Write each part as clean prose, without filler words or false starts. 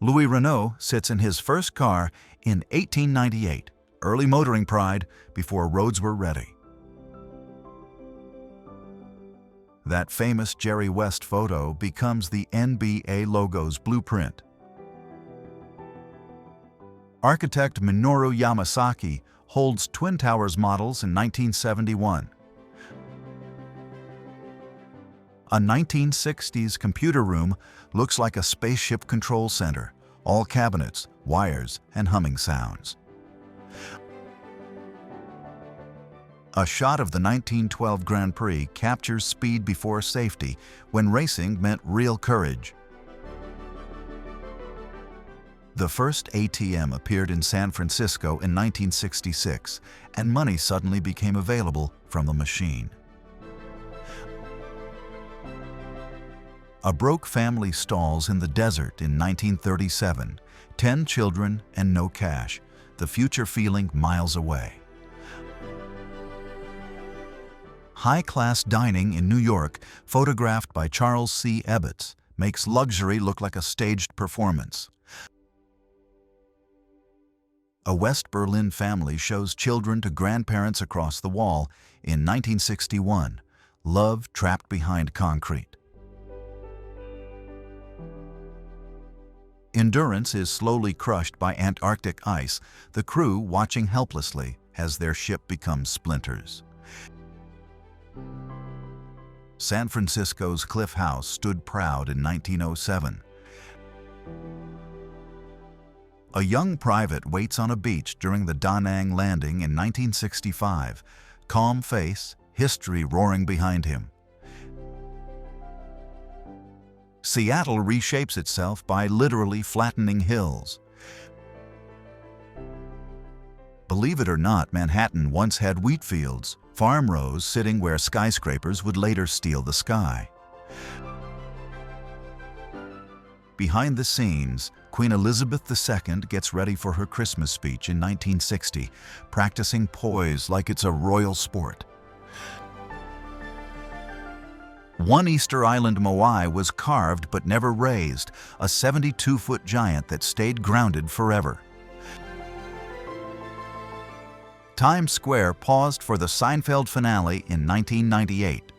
Louis Renault sits in his first car in 1898, early motoring pride before roads were ready. That famous Jerry West photo becomes the NBA logo's blueprint. Architect Minoru Yamasaki holds Twin Towers models in 1971. A 1960s computer room looks like a spaceship control center, all cabinets, wires, and humming sounds. A shot of the 1912 Grand Prix captures speed before safety when racing meant real courage. The first ATM appeared in San Francisco in 1966, and money suddenly became available from the machine. A broke family stalls in the desert in 1937, 10 children and no cash, the future feeling miles away. High-class dining in New York, photographed by Charles C. Ebbets, makes luxury look like a staged performance. A West Berlin family shows children to grandparents across the wall in 1961, love trapped behind concrete. Endurance is slowly crushed by Antarctic ice, the crew watching helplessly as their ship becomes splinters. San Francisco's Cliff House stood proud in 1907. A young private waits on a beach during the Da Nang landing in 1965, calm face, history roaring behind him. Seattle reshapes itself by literally flattening hills. Believe it or not, Manhattan once had wheat fields, farm rows sitting where skyscrapers would later steal the sky. Behind the scenes, Queen Elizabeth II gets ready for her Christmas speech in 1960, practicing poise like it's a royal sport. One Easter Island Moai was carved but never raised, a 72-foot giant that stayed grounded forever. Times Square paused for the Seinfeld finale in 1998.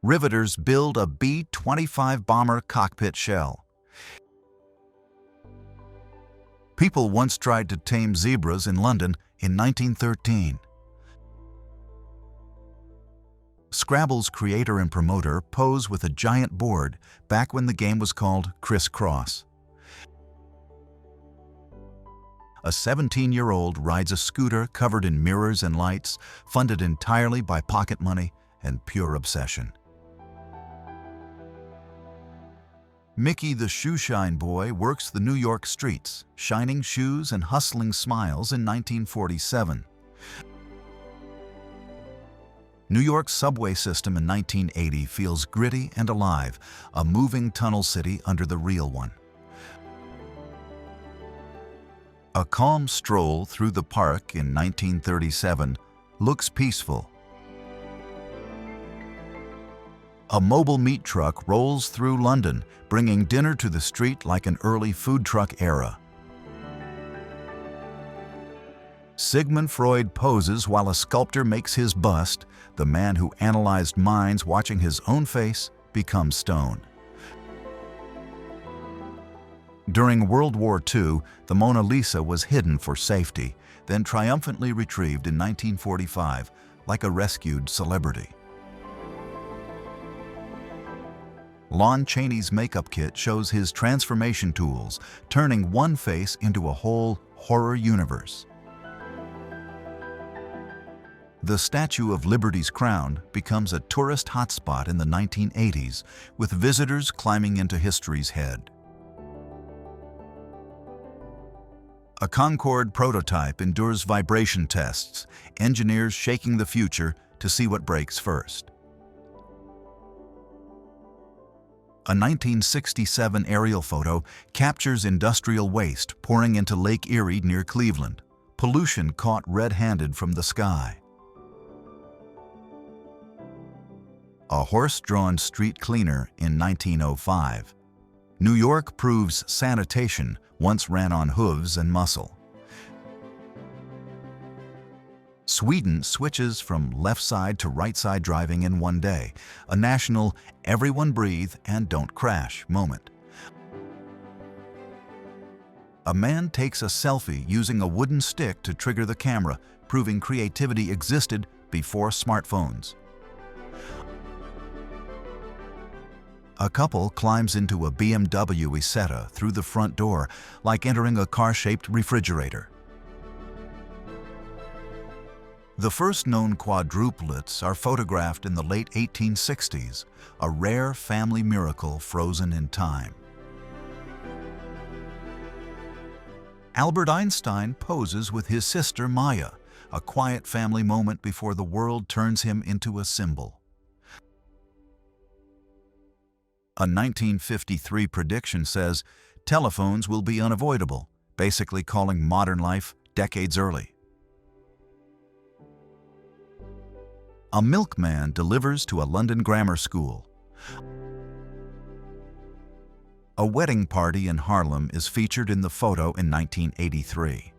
Riveters build a B-25 bomber cockpit shell. People once tried to tame zebras in London in 1913. Scrabble's creator and promoter pose with a giant board back when the game was called Criss-Cross. A 17-year-old rides a scooter covered in mirrors and lights, funded entirely by pocket money and pure obsession. Mickey the Shoeshine Boy works the New York streets, shining shoes and hustling smiles in 1947. New York's subway system in 1980 feels gritty and alive, a moving tunnel city under the real one. A calm stroll through the park in 1937 looks peaceful. A mobile meat truck rolls through London, bringing dinner to the street like an early food truck era. Sigmund Freud poses while a sculptor makes his bust. The man who analyzed minds watching his own face becomes stone. During World War II, the Mona Lisa was hidden for safety, then triumphantly retrieved in 1945, like a rescued celebrity. Lon Chaney's makeup kit shows his transformation tools, turning one face into a whole horror universe. The Statue of Liberty's crown becomes a tourist hotspot in the 1980s, with visitors climbing into history's head. A Concorde prototype endures vibration tests, engineers shaking the future to see what breaks first. A 1967 aerial photo captures industrial waste pouring into Lake Erie near Cleveland, pollution caught red-handed from the sky. A horse-drawn street cleaner in 1905. New York proves sanitation once ran on hooves and muscle. Sweden switches from left side to right side driving in one day, a national everyone breathe and don't crash moment. A man takes a selfie using a wooden stick to trigger the camera, proving creativity existed before smartphones. A couple climbs into a BMW Isetta through the front door, like entering a car-shaped refrigerator. The first known quadruplets are photographed in the late 1860s, a rare family miracle frozen in time. Albert Einstein poses with his sister Maya, a quiet family moment before the world turns him into a symbol. A 1953 prediction says telephones will be unavoidable, basically calling modern life decades early. A milkman delivers to a London grammar school. A wedding party in Harlem is featured in the photo in 1983.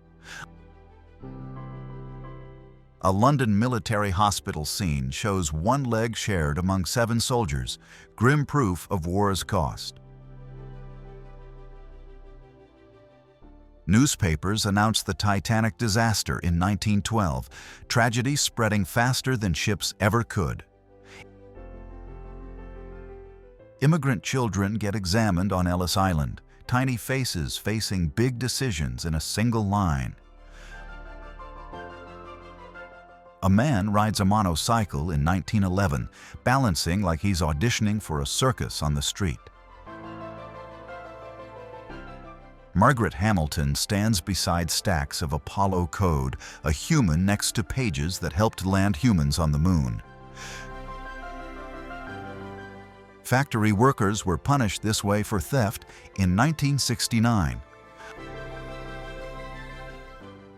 A London military hospital scene shows one leg shared among 7 soldiers, grim proof of war's cost. Newspapers announced the Titanic disaster in 1912, tragedy spreading faster than ships ever could. Immigrant children get examined on Ellis Island, tiny faces facing big decisions in a single line. A man rides a motorcycle in 1911, balancing like he's auditioning for a circus on the street. Margaret Hamilton stands beside stacks of Apollo code, a human next to pages that helped land humans on the moon. Factory workers were punished this way for theft in 1969.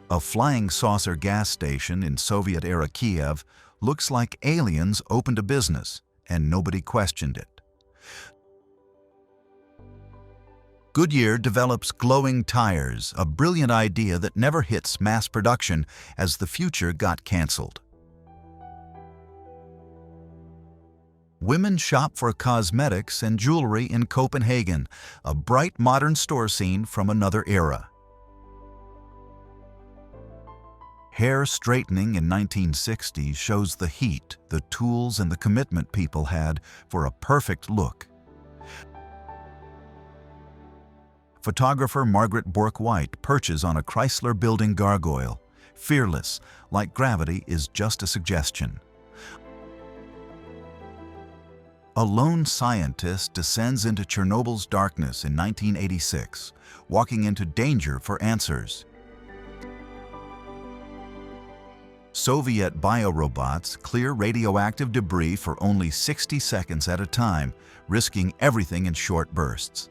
A flying saucer gas station in Soviet-era Kiev looks like aliens opened a business and nobody questioned it. Goodyear develops glowing tires, a brilliant idea that never hits mass production as the future got canceled. Women shop for cosmetics and jewelry in Copenhagen, a bright modern store scene from another era. Hair straightening in 1960 shows the heat, the tools, and the commitment people had for a perfect look. Photographer Margaret Bourke-White perches on a Chrysler building gargoyle, fearless, like gravity is just a suggestion. A lone scientist descends into Chernobyl's darkness in 1986, walking into danger for answers. Soviet biorobots clear radioactive debris for only 60 seconds at a time, risking everything in short bursts.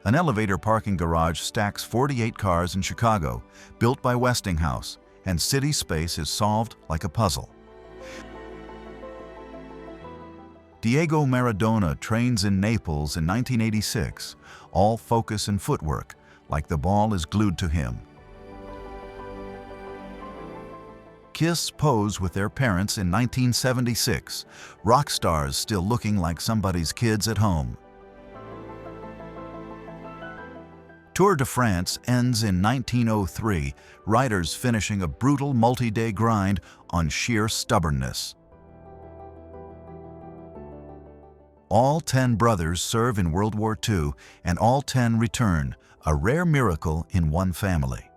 An elevator parking garage stacks 48 cars in Chicago, built by Westinghouse, and city space is solved like a puzzle. Diego Maradona trains in Naples in 1986, all focus and footwork, like the ball is glued to him. Kiss pose with their parents in 1976, rock stars still looking like somebody's kids at home. Tour de France ends in 1903, riders finishing a brutal multi-day grind on sheer stubbornness. All 10 brothers serve in World War II, and all 10 return, a rare miracle in one family.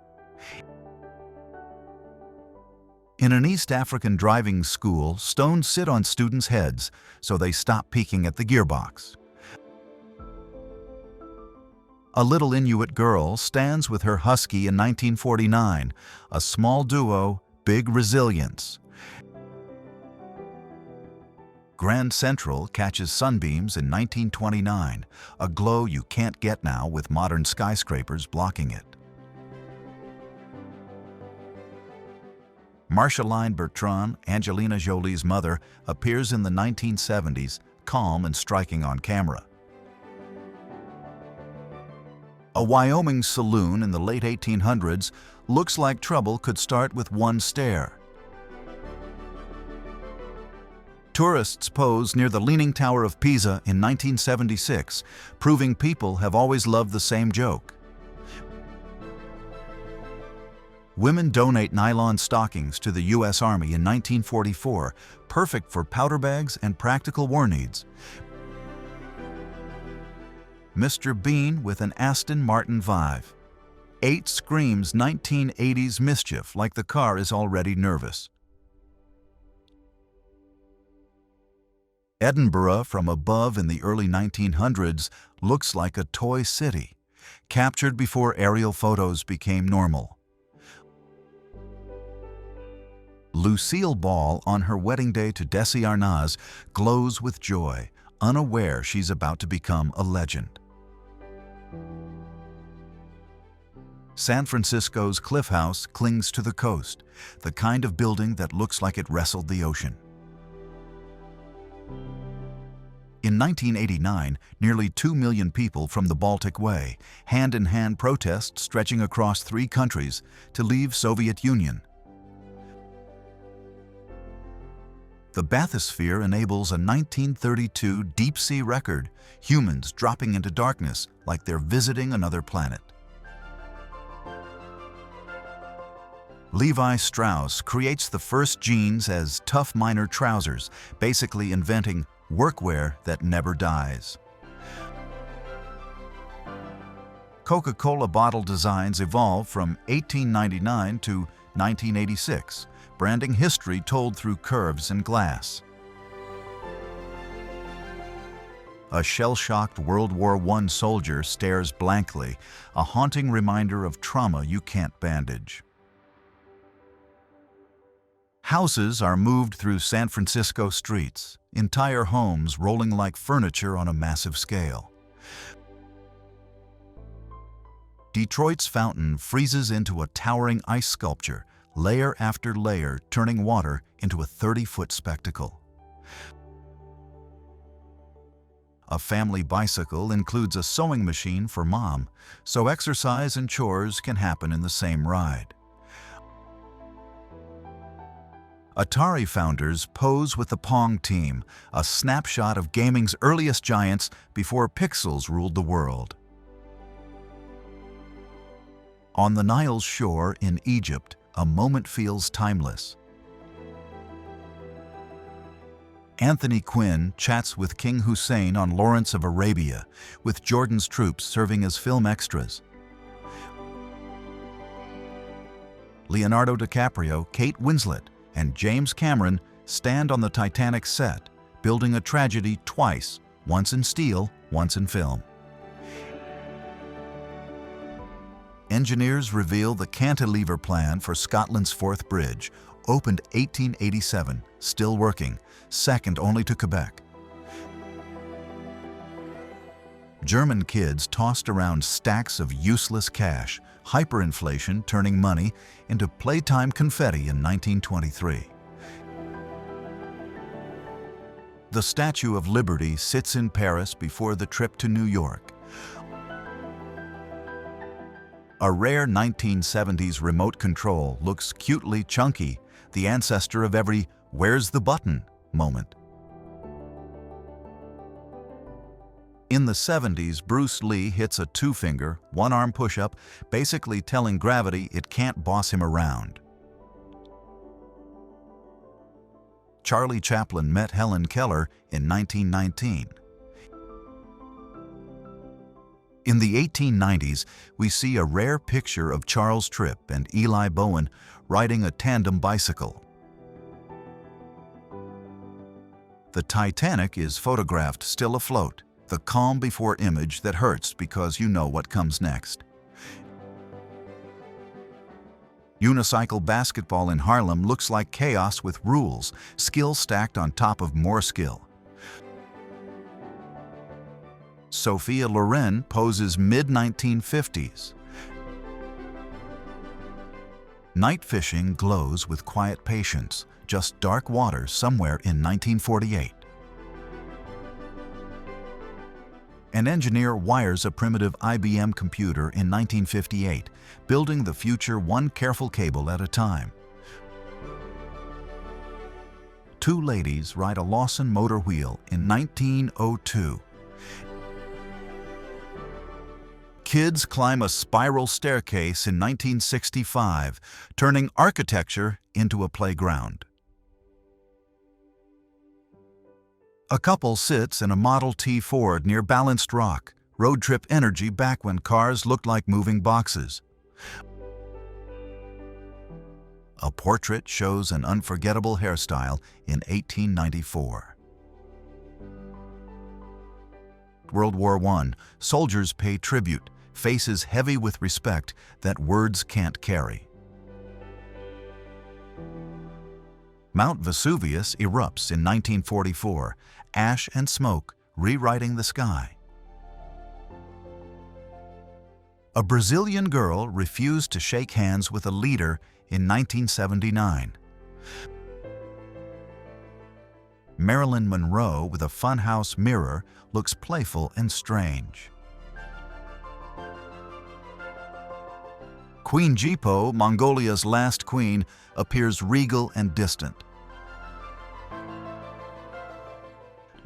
In an East African driving school, stones sit on students' heads, so they stop peeking at the gearbox. A little Inuit girl stands with her husky in 1949, a small duo, big resilience. Grand Central catches sunbeams in 1929, a glow you can't get now with modern skyscrapers blocking it. Marshaline Bertrand, Angelina Jolie's mother, appears in the 1970s, calm and striking on camera. A Wyoming saloon in the late 1800s looks like trouble could start with one stare. Tourists pose near the Leaning Tower of Pisa in 1976, proving people have always loved the same joke. Women donate nylon stockings to the U.S. Army in 1944, perfect for powder bags and practical war needs. Mr. Bean with an Aston Martin Vive. 8 screams 1980s mischief like the car is already nervous. Edinburgh from above in the early 1900s looks like a toy city, captured before aerial photos became normal. Lucille Ball on her wedding day to Desi Arnaz glows with joy, unaware she's about to become a legend. San Francisco's Cliff House clings to the coast, the kind of building that looks like it wrestled the ocean. In 1989, nearly 2 million people from the Baltic Way, hand-in-hand protests stretching across 3 countries to leave Soviet Union. The bathysphere enables a 1932 deep-sea record, humans dropping into darkness like they're visiting another planet. Levi Strauss creates the first jeans as tough miner trousers, basically inventing workwear that never dies. Coca-Cola bottle designs evolve from 1899 to 1986, branding history told through curves and glass. A shell-shocked World War I soldier stares blankly, a haunting reminder of trauma you can't bandage. Houses are moved through San Francisco streets, entire homes rolling like furniture on a massive scale. Detroit's fountain freezes into a towering ice sculpture, layer after layer, turning water into a 30-foot spectacle. A family bicycle includes a sewing machine for mom, so exercise and chores can happen in the same ride. Atari founders pose with the Pong team, a snapshot of gaming's earliest giants before pixels ruled the world. On the Nile's shore in Egypt, a moment feels timeless. Anthony Quinn chats with King Hussein on Lawrence of Arabia, with Jordan's troops serving as film extras. Leonardo DiCaprio, Kate Winslet, and James Cameron stand on the Titanic set, building a tragedy twice, once in steel, once in film. Engineers reveal the cantilever plan for Scotland's Forth Bridge, opened 1887, still working, second only to Quebec. German kids tossed around stacks of useless cash, hyperinflation turning money into playtime confetti in 1923. The Statue of Liberty sits in Paris before the trip to New York. A rare 1970s remote control looks cutely chunky, the ancestor of every "where's the button" moment. In the 70s, Bruce Lee hits a 2-finger, 1-arm push-up, basically telling gravity it can't boss him around. Charlie Chaplin met Helen Keller in 1919. In the 1890s, we see a rare picture of Charles Tripp and Eli Bowen riding a tandem bicycle. The Titanic is photographed still afloat, the calm before image that hurts because you know what comes next. Unicycle basketball in Harlem looks like chaos with rules, skill stacked on top of more skill. Sophia Loren poses mid-1950s. Night fishing glows with quiet patience, just dark water somewhere in 1948. An engineer wires a primitive IBM computer in 1958, building the future one careful cable at a time. Two ladies ride a Lawson motor wheel in 1902. Kids climb a spiral staircase in 1965, turning architecture into a playground. A couple sits in a Model T Ford near Balanced Rock, road trip energy back when cars looked like moving boxes. A portrait shows an unforgettable hairstyle in 1894. World War I, soldiers pay tribute, faces heavy with respect that words can't carry. Mount Vesuvius erupts in 1944, ash and smoke rewriting the sky. A Brazilian girl refused to shake hands with a leader in 1979. Marilyn Monroe with a funhouse mirror looks playful and strange. Queen Jipo, Mongolia's last queen, appears regal and distant.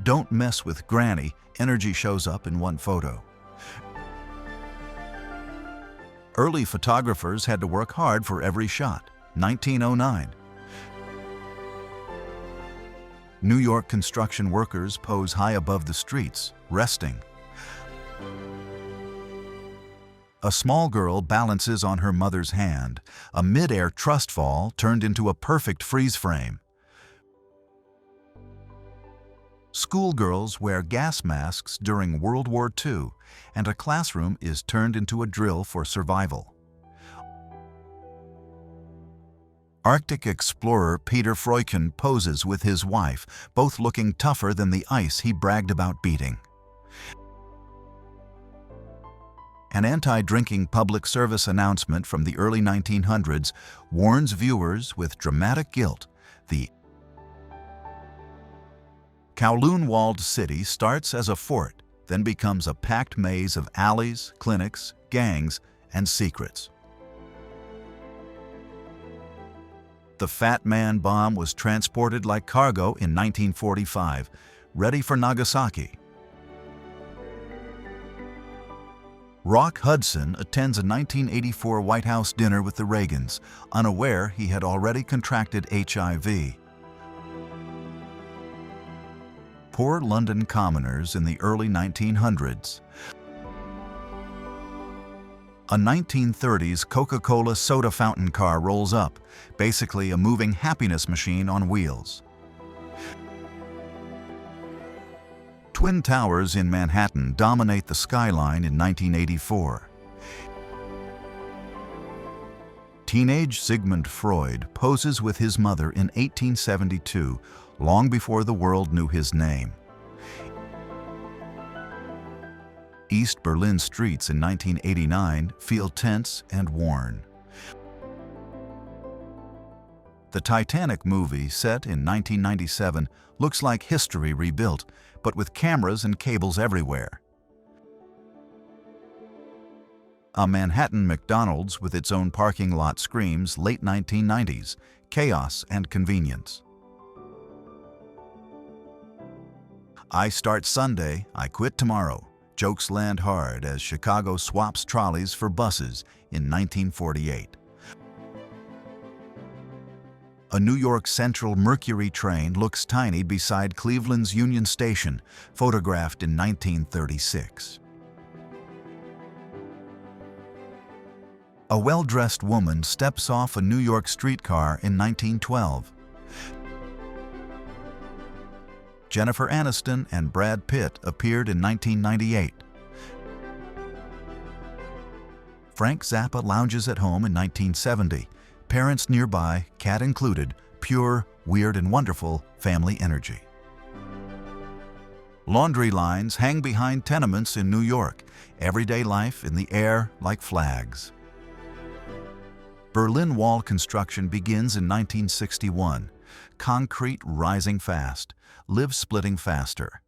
Don't mess with Granny, energy shows up in one photo. Early photographers had to work hard for every shot. 1909. New York construction workers pose high above the streets, resting. A small girl balances on her mother's hand, a mid-air trust fall turned into a perfect freeze frame. Schoolgirls wear gas masks during World War II, and a classroom is turned into a drill for survival. Arctic explorer Peter Freuchen poses with his wife, both looking tougher than the ice he bragged about beating. An anti-drinking public service announcement from the early 1900s warns viewers with dramatic guilt. The Kowloon-walled city starts as a fort, then becomes a packed maze of alleys, clinics, gangs, and secrets. The Fat Man bomb was transported like cargo in 1945, ready for Nagasaki. Rock Hudson attends a 1984 White House dinner with the Reagans, unaware he had already contracted HIV. Poor London commoners in the early 1900s. A 1930s Coca-Cola soda fountain car rolls up, basically a moving happiness machine on wheels. Twin towers in Manhattan dominate the skyline in 1984. Teenage Sigmund Freud poses with his mother in 1872, long before the world knew his name. East Berlin streets in 1989 feel tense and worn. The Titanic movie, set in 1997, looks like history rebuilt, but with cameras and cables everywhere. A Manhattan McDonald's with its own parking lot screams late 1990s, chaos and convenience. I start Sunday, I quit tomorrow. Jokes land hard as Chicago swaps trolleys for buses in 1948. A New York Central Mercury train looks tiny beside Cleveland's Union Station, photographed in 1936. A well-dressed woman steps off a New York streetcar in 1912. Jennifer Aniston and Brad Pitt appeared in 1998. Frank Zappa lounges at home in 1970. Parents nearby, cat included, pure, weird, and wonderful family energy. Laundry lines hang behind tenements in New York, everyday life in the air like flags. Berlin Wall construction begins in 1961. Concrete rising fast, lives splitting faster.